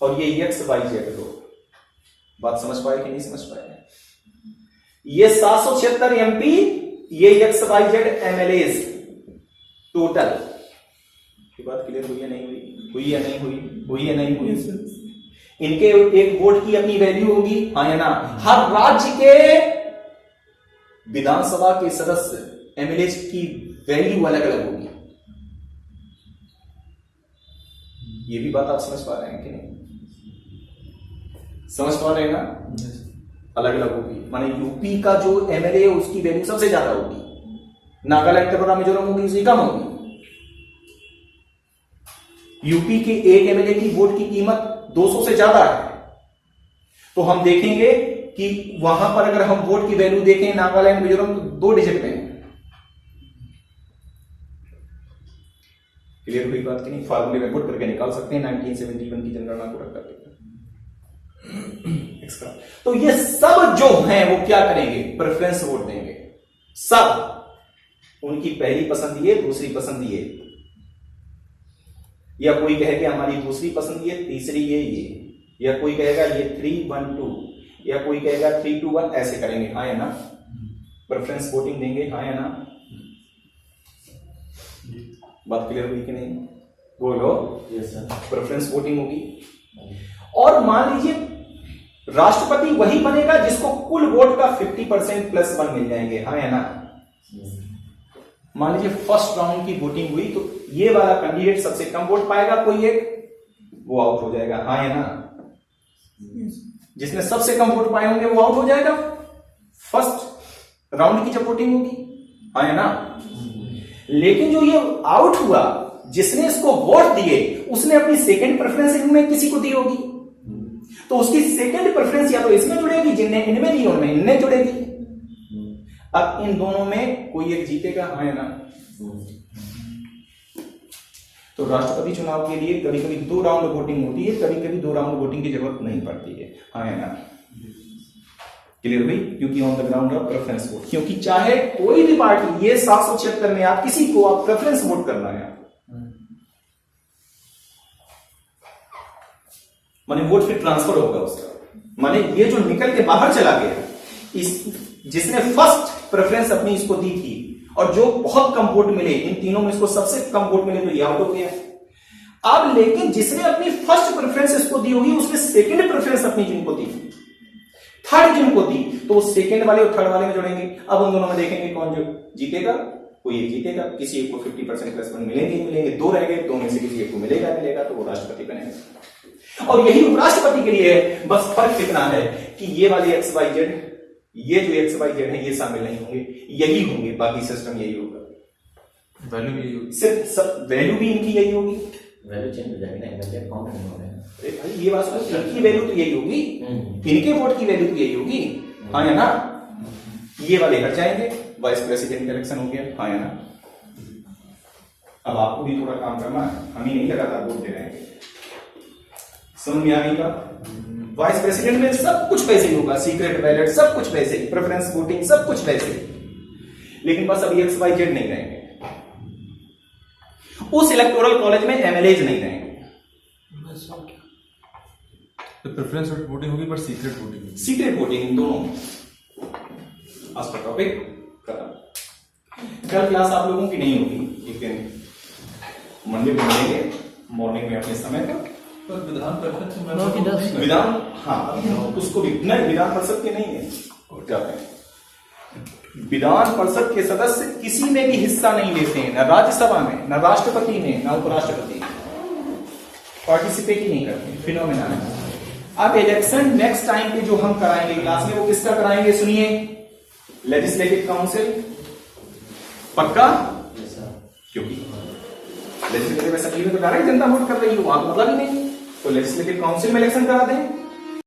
और ये एक्स वाई जेड लोग। बात समझ पाए कि नहीं समझ पाए? ये 776 एमपी, ये x y z MLA total. की बात क्लियर हुई या नहीं हुई? हुई या नहीं हुई? हुई या नहीं हुई? इनके एक वोट की अपनी वैल्यू होगी, हाँ या ना? हर राज्य के विधानसभा के सदस्य एमएलए की वैल्यू अलग अलग होगी। ये भी बात आप समझ पा रहे हैं कि नहीं? समझ पा रहे हैं ना? अलग अलग होगी। माने यूपी का जो एमएलए है उसकी वैल्यू सबसे ज्यादा होगी, नागालैंड, त्रिपुरा, मिजोरम होगी उसकी कम होगी। यूपी के एक एमएलए की वोट की कीमत 200 से ज्यादा है। तो हम देखेंगे कि वहां पर अगर हम वोट की वैल्यू देखें नागालैंड, मिजोरम, तो 2 डिजिट में। क्लियर हुई बात की नहीं? फार्मूले में पुट करके निकाल सकते हैं 1971 की जनगणना को रख करके। तो ये सब जो हैं वो क्या करेंगे? प्रेफरेंस वोट देंगे। सब उनकी पहली पसंद ये, दूसरी पसंद ये, या कोई कहेगा हमारी दूसरी पसंद ये, तीसरी ये, या कोई कहेगा ये 3-1-2, या कोई कहेगा 3-2-1, ऐसे करेंगे। हाँ या ना? प्रेफरेंस वोटिंग देंगे, हाँ या ना? बात क्लियर हुई कि नहीं? बोलो। Yes sir. प्रेफरेंस वोटिंग होगी। और मान लीजिए राष्ट्रपति वही बनेगा जिसको कुल वोट का 50% +1 मिल जाएंगे, हाँ या ना? मान लीजिए फर्स्ट राउंड की वोटिंग हुई तो ये वाला कैंडिडेट सबसे कम वोट पाएगा, कोई एक, वो आउट हो जाएगा, हाँ या ना? जिसने सबसे कम वोट पाए होंगे वो आउट हो जाएगा फर्स्ट राउंड की जब वोटिंग होगी, हाँ या ना? लेकिन जो ये आउट हुआ, जिसने इसको वोट दिए, उसने अपनी सेकंड प्रेफरेंस इनमें किसी को दी होगी, तो उसकी सेकंड प्रेफरेंस या तो इसमें जुड़ेगी, जिनने इनमें दी उनमें इनमें जुड़ेगी। अब इन दोनों में कोई एक जीतेगा, हाँ या ना? तो राष्ट्रपति चुनाव के लिए कभी कभी 2 राउंड वोटिंग होती है, कभी कभी 2 राउंड वोटिंग की जरूरत नहीं पड़ती है, हाँ या ना? क्लियर हुई? क्योंकि on the ground of preference vote, क्योंकि चाहे कोई भी पार्टी, ये 776 में आप किसी को आप प्रेफरेंस वोट करना है, माने वोट फिर ट्रांसफर होगा उसका। माने ये जो निकल के बाहर चला गया, इस जिसने फर्स्ट प्रेफरेंस अपनी इसको दी थी और जो बहुत कम वोट मिले, इन तीनों में इसको सबसे कम वोट मिले तो ये आउट हो गया। अब लेकिन जिसने अपनी फर्स्ट प्रेफरेंस इसको दी होगी, उसने सेकंड प्रेफरेंस अपनी जिनको दी, थर्ड जिनको दी, तो वो सेकंड वाले और थर्ड वाले में जुड़ेंगे। अब उन दोनों में देखेंगे कौन जो जीतेगा, कोई एक जीतेगा, किसी एक को 50% +1 मिलेंगे, 2 रहेंगे, 2 में से किसी एक को मिलेगा, तो वो राष्ट्रपति बनेगा। और यही उपराष्ट्रपति के लिए है, बस फर्क इतना है कि ये वाले XYZ, ये जो XYZ है ये शामिल नहीं होंगे, यही होंगे, बाकी सिस्टम यही होगा। वैल्यू भी यही होगी। सिर्फ वैल्यू भी इनकी यही होगी। वैल्यू चेंज हो जाएगी ना, एमएलए काउंट नहीं हो रहे हैं। अरे भाई ये बात सुनो, इनकी वैल्यू तो यही होगी, इनके वोट की वैल्यू तो यही होगी, हाँ या ना। ये वाले हट जाएंगे, वाइस प्रेसिडेंट का इलेक्शन हो गया, हाँ या ना। अब आपको भी थोड़ा काम करना है, हम ही नहीं लगातार वोट दे रहे हैं। समझ में आ गई बात? वाइस प्रेसिडेंट में सब कुछ वैसे ही होगा, सीक्रेट बैलेट सब कुछ वैसे ही, प्रेफरेंस वोटिंग सब कुछ वैसे ही, लेकिन बस अभी XYZ नहीं रहेंगे। उस इलेक्टोरल कॉलेज में एमएलएज नहीं रहेंगे। बस और क्या। तो प्रेफरेंस वोटिंग होगी पर सीक्रेट वोटिंग होगी। सीक्रेट वोटिंग दोनों। आज का टॉपिक खत्म। कल क्लास आप लोगों की नहीं होगी, एक दिन मंडे को मिलेंगे मॉर्निंग में अपने समय पर। पर विधान परिषद से 9 की 10 विधान, हाँ उसको भी नहीं, विधान परिषद के नहीं है, और जाते हैं। विधान परिषद के सदस्य किसी में भी हिस्सा नहीं लेते हैं, न राज्यसभा में, न राष्ट्रपति में, न उपराष्ट्रपति में, पार्टिसिपेट ही नहीं करते। फिनोमेना है। अब इलेक्शन नेक्स्ट टाइम पे जो हम कराएंगे क्लास में, वो किसका कराएंगे सुनिए, लेजिस्लेटिव काउंसिल। पक्का? क्योंकि लेजिस्लेटिव असेंबली में तो डायरेक्ट जनता वोट कर रही है, वहां तो मतलब ही नहीं, तो लेजिस्लेटिव काउंसिल में इलेक्शन करा दें।